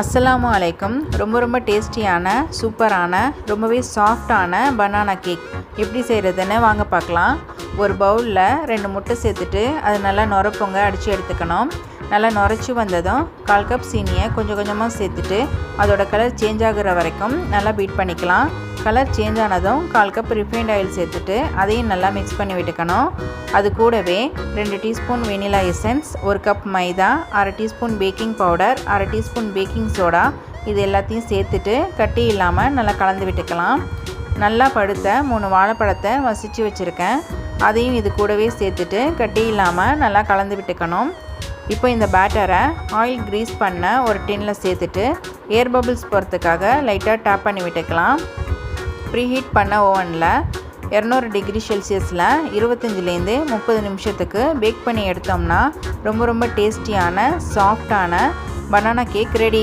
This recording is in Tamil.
அஸ்ஸலாமு அலைக்கும். ரொம்ப டேஸ்டியான சூப்பரான ரொம்பவே சாஃப்டான பனானா கேக் எப்படி செய்கிறதுன்னு வாங்க பார்க்கலாம். ஒரு பவுலில் 2 முட்டை சேர்த்துட்டு அது நல்லா நுரப்பொங்க அடித்து எடுத்துக்கணும். நல்லா நுரைச்சி வந்ததும் 1/4 கப் சீனியை கொஞ்சமாக சேர்த்துட்டு அதோட கலர் சேஞ்ச் ஆகிற வரைக்கும் நல்லா பீட் பண்ணிக்கலாம். கலர் சேஞ்ச் ஆனதும் 1/4 கப் ரிஃபைண்ட் ஆயில் சேர்த்துட்டு அதையும் நல்லா மிக்ஸ் பண்ணி விட்டுக்கணும். அது கூடவே 2 டீஸ்பூன் வெனிலா எசன்ஸ், 1 கப் மைதா, 1/2 teaspoon baking powder, 1/2 teaspoon baking soda இது எல்லாத்தையும் சேர்த்துட்டு கட்டி இல்லாமல் நல்லா கலந்து விட்டுக்கலாம். நல்லா பழுத்த 3 வாழைப்பழத்தை மசிச்சு வச்சுருக்கேன். அதையும் இது கூடவே சேர்த்துட்டு கட்டி இல்லாமல் நல்லா கலந்து விட்டுக்கணும். இப்போ இந்த பேட்டரை ஆயில் க்ரீஸ் பண்ண ஒரு டின்னில் சேர்த்துட்டு ஏர் பபிள்ஸ் போகிறதுக்காக லைட்டாக டேப் பண்ணி விட்டுக்கலாம். ப்ரீஹீட் பண்ண ஓவனில் 200 டிகிரி செல்சியஸில் 25லேருந்து 30 நிமிஷத்துக்கு பேக் பண்ணி எடுத்தோம்னா ரொம்ப டேஸ்டியான சாஃப்டான பனானா கேக் ரெடி.